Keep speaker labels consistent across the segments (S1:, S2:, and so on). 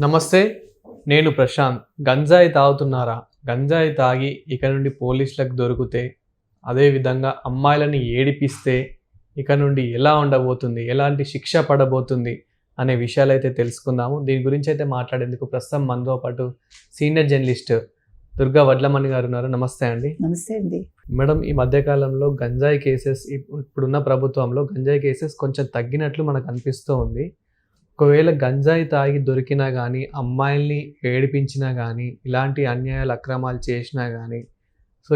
S1: నమస్తే, నేను ప్రశాంత్. గంజాయి తాగుతున్నారా? గంజాయి తాగి ఇక నుండి పోలీసులకు దొరికితే, అదేవిధంగా అమ్మాయిలని ఏడిపిస్తే ఇక నుండి ఎలా ఉండబోతుంది, ఎలాంటి శిక్ష పడబోతుంది అనే విషయాలైతే తెలుసుకుందాము. దీని గురించి అయితే మాట్లాడేందుకు ప్రస్తుతం మనతో పాటు సీనియర్ జర్నలిస్ట్ దుర్గా వడ్లమణి గారు ఉన్నారు. నమస్తే అండి.
S2: నమస్తే అండి.
S1: మేడం, ఈ మధ్యకాలంలో గంజాయి కేసెస్, ఇప్పుడున్న ప్రభుత్వంలో గంజాయి కేసెస్ కొంచెం తగ్గినట్లు మనకు అనిపిస్తూ ఉంది. ఒకవేళ గంజాయి తాగి దొరికినా కానీ, అమ్మాయిల్ని ఏడిపించినా కానీ, ఇలాంటి అన్యాయాలు అక్రమాలు చేసినా కానీ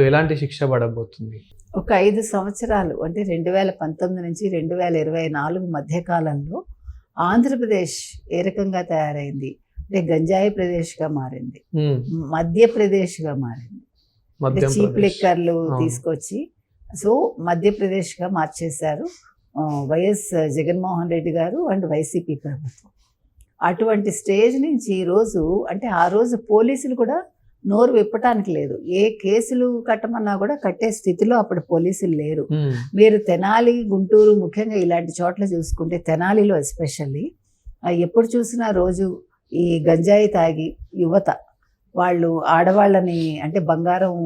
S1: ఎలాంటి శిక్ష పడబోతుంది?
S2: ఒక 5 సంవత్సరాలు అంటే 2019 నుంచి 2024 మధ్యకాలంలో ఆంధ్రప్రదేశ్ ఏ రకంగా తయారైంది అంటే గంజాయి ప్రదేశ్గా మారింది, మధ్యప్రదేశ్గా మారింది. చీప్ లిక్కర్లు తీసుకొచ్చి మధ్యప్రదేశ్గా మార్చేశారు వైఎస్ జగన్మోహన్ రెడ్డి గారు అండ్ వైసీపీ ప్రభుత్వం. అటువంటి స్టేజ్ నుంచి ఈరోజు అంటే ఆ రోజు పోలీసులు కూడా నోరు విప్పటానికి లేదు. ఏ కేసులు కట్టమన్నా కూడా కట్టే స్థితిలో అప్పుడు పోలీసులు లేరు. మీరు తెనాలి, గుంటూరు, ముఖ్యంగా ఇలాంటి చోట్ల చూసుకుంటే తెనాలిలో ఎస్పెషల్లీ ఎప్పుడు చూసినా రోజు ఈ గంజాయి తాగి యువత వాళ్ళు ఆడవాళ్ళని అంటే బంగారం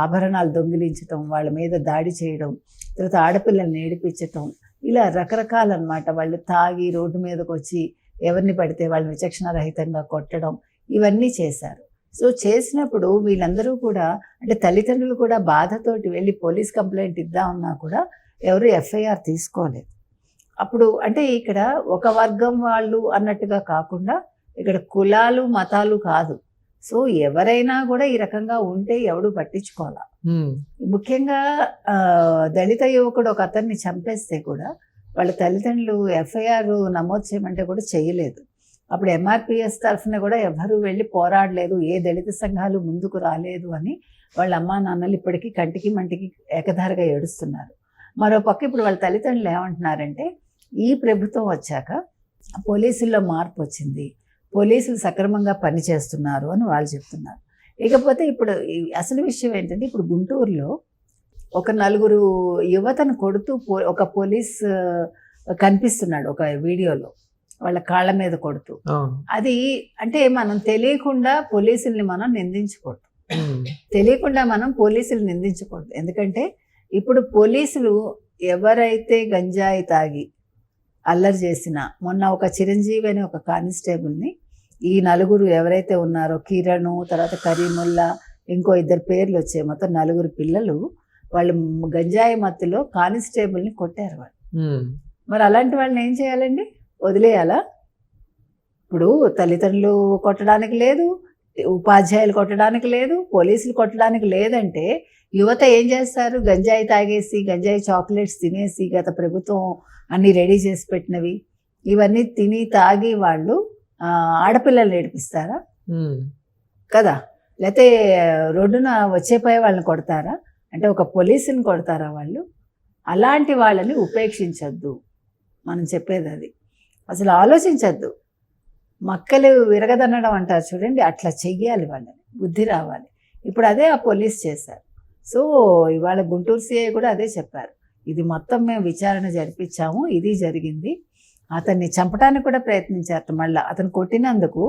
S2: ఆభరణాలు దొంగిలించటం, వాళ్ళ మీద దాడి చేయడం, తర్వాత ఆడపిల్లల్ని ఏడిపించటం, ఇలా రకరకాలన్నమాట. వాళ్ళు తాగి రోడ్డు మీదకి వచ్చి ఎవరిని పడితే వాళ్ళని విచక్షణారహితంగా కొట్టడం, ఇవన్నీ చేశారు. చేసినప్పుడు వీళ్ళందరూ కూడా అంటే తల్లిదండ్రులు కూడా బాధతోటి వెళ్ళి పోలీస్ కంప్లైంట్ ఇద్దామన్నా కూడా ఎవరు ఎఫ్ఐఆర్ తీసుకోలేదు. అప్పుడు అంటే ఇక్కడ ఒక వర్గం వాళ్ళు అన్నట్టుగా కాకుండా ఇక్కడ కులాలు మతాలు కాదు. ఎవరైనా కూడా ఈ రకంగా ఉంటే ఎవడు పట్టించుకోవాలా. ముఖ్యంగా దళిత యువకుడు ఒక అతన్ని చంపేస్తే కూడా వాళ్ళ తల్లిదండ్రులు ఎఫ్ఐఆర్ నమోదు చేయమంటే కూడా చేయలేదు. అప్పుడు ఎంఆర్పిఎస్ తరఫున కూడా ఎవరు వెళ్ళి పోరాడలేదు, ఏ దళిత సంఘాలు ముందుకు రాలేదు అని వాళ్ళ అమ్మా నాన్నలు ఇప్పటికీ కంటికి మంటికి ఏకధారగా ఏడుస్తున్నారు. మరో పక్క ఇప్పుడు వాళ్ళ తల్లిదండ్రులు ఏమంటున్నారంటే ఈ ప్రభుత్వం వచ్చాక పోలీసుల్లో మార్పు వచ్చింది, పోలీసులు సక్రమంగా పనిచేస్తున్నారు అని వాళ్ళు చెప్తున్నారు. ఇకపోతే ఇప్పుడు అసలు విషయం ఏంటంటే ఇప్పుడు గుంటూరులో ఒక 4 యువతను కొడుతూ ఒక పోలీస్ కనిపిస్తున్నాడు ఒక వీడియోలో, వాళ్ళ కాళ్ళ మీద కొడుతూ. అది అంటే మనం తెలియకుండా పోలీసుల్ని మనం నిందించకూడదు, తెలియకుండా మనం పోలీసులు నిందించకూడదు. ఎందుకంటే ఇప్పుడు పోలీసులు ఎవరైతే గంజాయి తాగి అల్లరి చేసినా, మొన్న ఒక చిరంజీవి అనే ఒక కానిస్టేబుల్ని ఈ 4 ఎవరైతే ఉన్నారో కిరణ్, తర్వాత కరీముల్లా, ఇంకో 2 పేర్లు వచ్చాయి, మొత్తం 4 పిల్లలు వాళ్ళు గంజాయి మత్తులో కానిస్టేబుల్ని కొట్టారు వాళ్ళు. మరి అలాంటి వాళ్ళని ఏం చేయాలండి? వదిలేయాలా? ఇప్పుడు తల్లిదండ్రులు కొట్టడానికి లేదు, ఉపాధ్యాయులు కొట్టడానికి లేదు, పోలీసులు కొట్టడానికి లేదంటే యువత ఏం చేస్తారు? గంజాయి తాగేసి, గంజాయి చాక్లెట్స్ తినేసి, గత ప్రభుత్వం అన్నీ రెడీ చేసి పెట్టినవి ఇవన్నీ తిని తాగి వాళ్ళు ఆడపిల్లల్ని ఏడిపిస్తారా? కదా. లేకపోతే రోడ్డున వచ్చేపోయే వాళ్ళని కొడతారా? అంటే ఒక పోలీసుని కొడతారా వాళ్ళు? అలాంటి వాళ్ళని ఉపేక్షించద్దు, మనం చెప్పేది అది. అసలు ఆలోచించద్దు. మక్కలు విరగదనడం అంటారు చూడండి, అట్లా చెయ్యాలి, వాళ్ళని బుద్ధి రావాలి. ఇప్పుడు అదే ఆ పోలీస్ చేశారు. ఇవాళ గుంటూరు సిఐ కూడా అదే చెప్పారు, ఇది మొత్తం మేము విచారణ జరిపించాము, ఇది జరిగింది. అతన్ని చంపడానికి కూడా ప్రయత్నించారు. మళ్ళీ అతను కొట్టినందుకు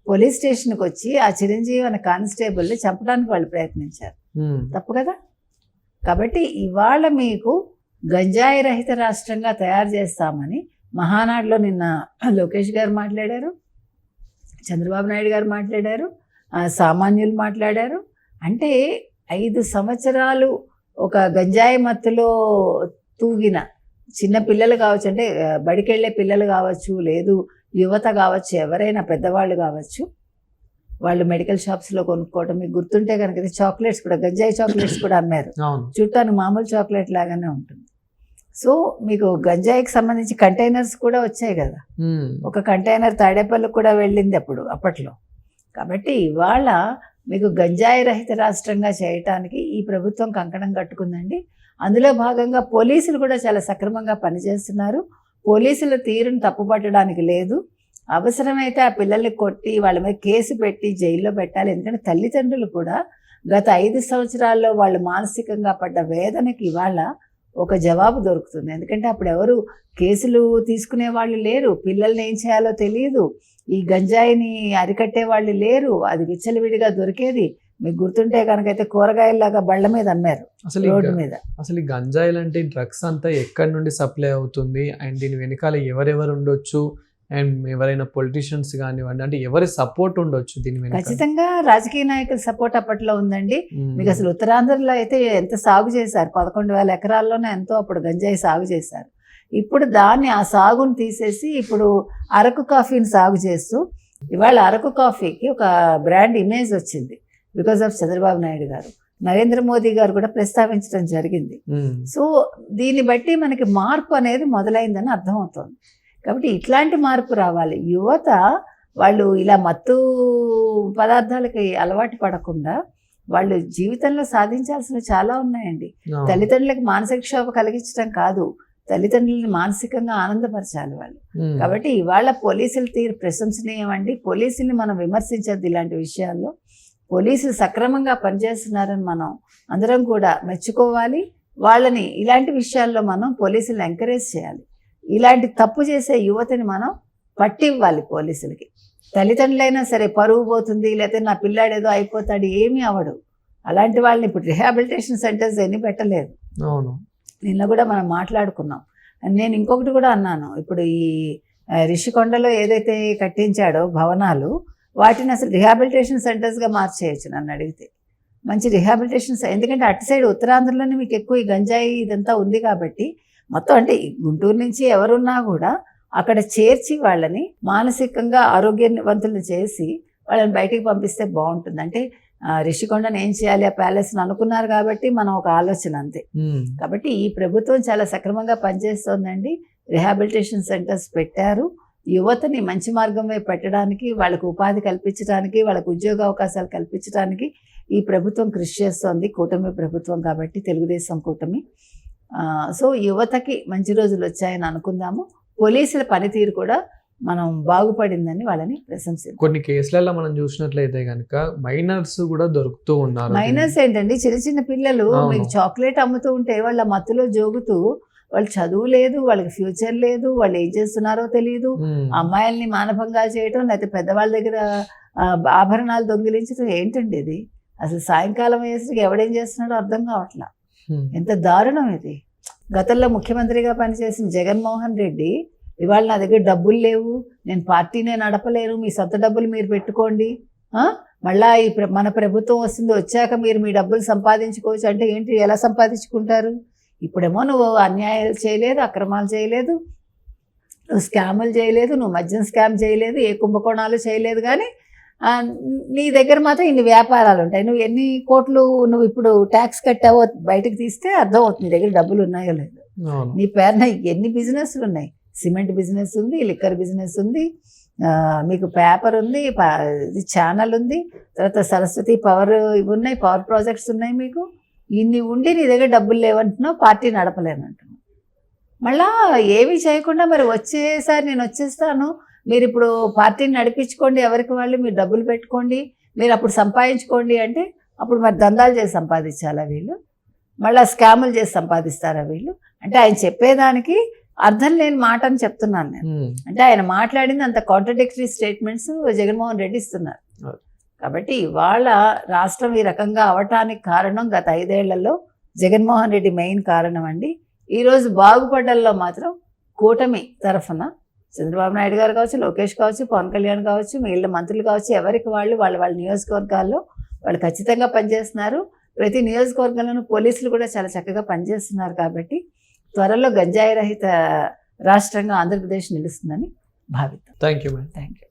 S2: పోలీస్ స్టేషన్కి వచ్చి ఆ చిరంజీవి అనే కానిస్టేబుల్ని చంపడానికి వాళ్ళు ప్రయత్నించారు. తప్పు కదా. కాబట్టి ఇవాళ మీకు గంజాయి రహిత రాష్ట్రంగా తయారు చేస్తామని మహానాడులో నిన్న లోకేష్ గారు మాట్లాడారు, చంద్రబాబు నాయుడు గారు మాట్లాడారు, సామాన్యులు మాట్లాడారు. అంటే 5 సంవత్సరాలు ఒక గంజాయి మత్తులో తూగిన చిన్న పిల్లలు కావచ్చు, అంటే బడికెళ్ళే పిల్లలు కావచ్చు, లేదు యువత కావచ్చు, ఎవరైనా పెద్దవాళ్ళు కావచ్చు, వాళ్ళు మెడికల్ షాప్స్లో కొనుక్కోవడం. మీకు గుర్తుంటే కనుక చాక్లెట్స్ కూడా, గంజాయి చాక్లెట్స్ కూడా అమ్మారు. చూడటానికి మామూలు చాక్లెట్ లాగానే ఉంటుంది. మీకు గంజాయికి సంబంధించి కంటైనర్స్ కూడా వచ్చాయి కదా. ఒక కంటైనర్ తాడేపల్లికి కూడా వెళ్ళింది అప్పట్లో. కాబట్టి ఇవాళ మీకు గంజాయి రహిత రాష్ట్రంగా చేయటానికి ఈ ప్రభుత్వం కంకణం కట్టుకుందండి. అందులో భాగంగా పోలీసులు కూడా చాలా సక్రమంగా పనిచేస్తున్నారు. పోలీసుల తీరును తప్పుపట్టడానికి లేదు. అవసరమైతే ఆ పిల్లల్ని కొట్టి వాళ్ళ మీద కేసు పెట్టి జైల్లో పెట్టాలి. ఎందుకంటే తల్లిదండ్రులు కూడా గత 5 సంవత్సరాల్లో వాళ్ళు మానసికంగా పడ్డ వేదనకి ఇవాళ ఒక జవాబు దొరుకుతుంది. ఎందుకంటే అప్పుడు ఎవరు కేసులు తీసుకునే వాళ్ళు లేరు, పిల్లల్ని ఏం చేయాలో తెలియదు. ఈ గంజాయిని అరికట్టే వాళ్ళు లేరు. అది విచ్చలవిడిగా దొరికేది. మీకు గుర్తుంటే కనుకైతే కూరగాయల్లాగా బళ్ళ మీద అమ్మారు,
S1: అసలు
S2: రోడ్డు మీద.
S1: అసలు ఈ గంజాయి లాంటి డ్రగ్స్ అంతా ఎక్కడి నుండి సప్లై అవుతుంది అండ్ దీని వెనకాల ఎవరెవరు ఉండొచ్చు అండ్ ఎవరైనా పొలిటీషియన్స్ కానివ్వండి, అంటే ఎవరి సపోర్ట్ ఉండొచ్చు దీని వెనకాల?
S2: ఖచ్చితంగా రాజకీయ నాయకుల సపోర్ట్ అప్పట్లో ఉందండి. మీకు అసలు ఉత్తరాంధ్రలో అయితే ఎంత సాగు చేశారు, 11,000 ఎకరాల్లోనే ఎంతో అప్పుడు గంజాయి సాగు చేశారు. ఇప్పుడు దాన్ని ఆ సాగును తీసేసి ఇప్పుడు అరకు కాఫీని సాగు చేస్తూ ఇవాళ అరకు కాఫీకి ఒక బ్రాండ్ ఇమేజ్ వచ్చింది బికాస్ ఆఫ్ చంద్రబాబు నాయుడు గారు. నరేంద్ర మోదీ గారు కూడా ప్రస్తావించడం జరిగింది. సో దీన్ని బట్టి మనకి మార్పు అనేది మొదలైందని అర్థమవుతోంది. కాబట్టి ఇట్లాంటి మార్పు రావాలి. యువత వాళ్ళు ఇలా మత్తు పదార్థాలకి అలవాటు పడకుండా వాళ్ళు జీవితంలో సాధించాల్సినవి చాలా ఉన్నాయండి. తల్లిదండ్రులకు మానసిక క్షోభ కలిగించడం కాదు, తల్లిదండ్రులని మానసికంగా ఆనందపరచాలి వాళ్ళు. కాబట్టి ఇవాళ పోలీసుల తీరు ప్రశంసనీయం అండి. పోలీసుల్ని మనం విమర్శించద్దు ఇలాంటి విషయాల్లో. పోలీసులు సక్రమంగా పనిచేస్తున్నారని మనం అందరం కూడా మెచ్చుకోవాలి. వాళ్ళని ఇలాంటి విషయాల్లో మనం పోలీసులను ఎంకరేజ్ చేయాలి. ఇలాంటి తప్పు చేసే యువతని మనం పట్టివ్వాలి పోలీసులకి. తల్లిదండ్రులైనా సరే పరువు పోతుంది, లేకపోతే నా పిల్లాడు ఏదో అయిపోతాడు, ఏమీ అవడు. అలాంటి వాళ్ళని ఇప్పుడు రిహాబిలిటేషన్ సెంటర్స్ ఎన్ని పెట్టలేదు.
S1: అవును,
S2: నిన్న కూడా మనం మాట్లాడుకున్నాం. నేను ఇంకొకటి కూడా అన్నాను, ఇప్పుడు ఈ రిషికొండలో ఏదైతే కట్టించాడో భవనాలు, వాటిని అసలు రిహాబిలిటేషన్ సెంటర్స్గా మార్చేయచ్చు నన్ను అడిగితే. మంచి రిహాబిలిటేషన్, ఎందుకంటే అటు సైడ్ ఉత్తరాంధ్రలోనే మీకు ఎక్కువ ఈ గంజాయి ఇదంతా ఉంది కాబట్టి మొత్తం అంటే గుంటూరు నుంచి ఎవరున్నా కూడా అక్కడ చేర్చి వాళ్ళని మానసికంగా ఆరోగ్యవంతులు చేసి వాళ్ళని బయటికి పంపిస్తే బాగుంటుంది. అంటే రిషికొండను ఏం చేయాలి, ఆ ప్యాలెస్ని అనుకున్నారు కాబట్టి మనం ఒక ఆలోచన అంతే. కాబట్టి ఈ ప్రభుత్వం చాలా సక్రమంగా పనిచేస్తోందండి. రిహాబిలిటేషన్ సెంటర్స్ పెట్టారు. యువతని మంచి మార్గం వైపు పెట్టడానికి, వాళ్ళకు ఉపాధి కల్పించడానికి, వాళ్ళకు ఉద్యోగ అవకాశాలు కల్పించడానికి ఈ ప్రభుత్వం కృషి చేస్తోంది. కూటమి ప్రభుత్వం కాబట్టి, తెలుగుదేశం కూటమి. సో యువతకి మంచి రోజులు వచ్చాయని అనుకుందాము. పోలీసుల పనితీరు కూడా మనం బాగుపడిందని వాళ్ళని ప్రశంసిద్దాం.
S1: కొన్ని కేసులలో మనం చూసినట్లయితే కనుక మైనర్స్ కూడా దొరుకుతూ ఉన్నారు.
S2: మైనర్స్ ఏంటండి, చిన్న చిన్న పిల్లలు మీకు చాక్లెట్ అమ్ముతూ ఉంటే వాళ్ళ మత్తులో జోగుతూ, వాళ్ళు చదువు లేదు, వాళ్ళకి ఫ్యూచర్ లేదు, వాళ్ళు ఏం చేస్తున్నారో తెలియదు. అమ్మాయిల్ని మానభంగా చేయటం, లేకపోతే పెద్దవాళ్ళ దగ్గర ఆభరణాలు దొంగిలించడం ఏంటండి ఇది? అసలు సాయంకాలం వేసరికి ఎవడేం చేస్తున్నాడో అర్థం కావట్లా. ఎంత దారుణం ఇది. గతంలో ముఖ్యమంత్రిగా పనిచేసిన జగన్మోహన్ రెడ్డి ఇవాళ నా దగ్గర డబ్బులు లేవు, నేను పార్టీనే నడపలేను, మీ సొంత డబ్బులు మీరు పెట్టుకోండి, మళ్ళా ఈ మన ప్రభుత్వం వస్తుంది, వచ్చాక మీరు మీ డబ్బులు సంపాదించుకోవచ్చు అంటే ఏంటి, ఎలా సంపాదించుకుంటారు? ఇప్పుడేమో నువ్వు అన్యాయాలు చేయలేదు, అక్రమాలు చేయలేదు, నువ్వు స్కాములు చేయలేదు, నువ్వు మద్యం స్కామ్ చేయలేదు, ఏ కుంభకోణాలు చేయలేదు, కానీ నీ దగ్గర మాత్రం ఇన్ని వ్యాపారాలు ఉంటాయి. నువ్వు ఎన్ని కోట్లు నువ్వు ఇప్పుడు ట్యాక్స్ కట్టావో బయటకు తీస్తే అర్థం అవుతుంది నీ దగ్గర డబ్బులు ఉన్నాయో లేదు. నీ పేరున ఎన్ని బిజినెస్లు ఉన్నాయి. సిమెంట్ బిజినెస్ ఉంది, లిక్కర్ బిజినెస్ ఉంది, మీకు పేపర్ ఉంది, ఛానల్ ఉంది, తర్వాత సరస్వతి పవర్ ఇవి ఉన్నాయి, పవర్ ప్రాజెక్ట్స్ ఉన్నాయి. మీకు ఇన్ని ఉండి నీ దగ్గర డబ్బులు లేవంటున్నావు, పార్టీ నడపలేనంటున్నావు. మళ్ళా ఏమీ చేయకుండా మరి వచ్చేసారి నేను వచ్చేస్తాను, మీరు ఇప్పుడు పార్టీని నడిపించుకోండి, ఎవరికి వాళ్ళు మీరు డబ్బులు పెట్టుకోండి, మీరు అప్పుడు సంపాదించుకోండి అంటే అప్పుడు మరి దందాలు చేసి సంపాదించాలా వీళ్ళు? మళ్ళీ స్కాములు చేసి సంపాదిస్తారా వీళ్ళు? అంటే ఆయన చెప్పేదానికి అర్థం లేని మాట అని చెప్తున్నాను నేను. అంటే ఆయన మాట్లాడింది అంత కాంట్రడిక్టరీ స్టేట్మెంట్స్ జగన్మోహన్ రెడ్డి ఇస్తున్నారు. కాబట్టి ఇవాళ రాష్ట్రం ఈ రకంగా అవటానికి కారణం గత 5 ఏళ్లలో జగన్మోహన్ రెడ్డి మెయిన్ కారణం అండి. ఈరోజు బాగుపడ్డల్లో మాత్రం కూటమి తరఫున చంద్రబాబు నాయుడు గారు కావచ్చు, లోకేష్ కావచ్చు, పవన్ కళ్యాణ్ కావచ్చు, మిగిలిన మంత్రులు కావచ్చు, ఎవరికి వాళ్ళు వాళ్ళ నియోజకవర్గాల్లో వాళ్ళు ఖచ్చితంగా పనిచేస్తున్నారు. ప్రతి నియోజకవర్గంలోనూ పోలీసులు కూడా చాలా చక్కగా పనిచేస్తున్నారు. కాబట్టి త్వరలో గంజాయి రహిత రాష్ట్రంగా ఆంధ్రప్రదేశ్ నిలుస్తుందని భావిద్దాం.
S1: Thank you.
S2: Thank you.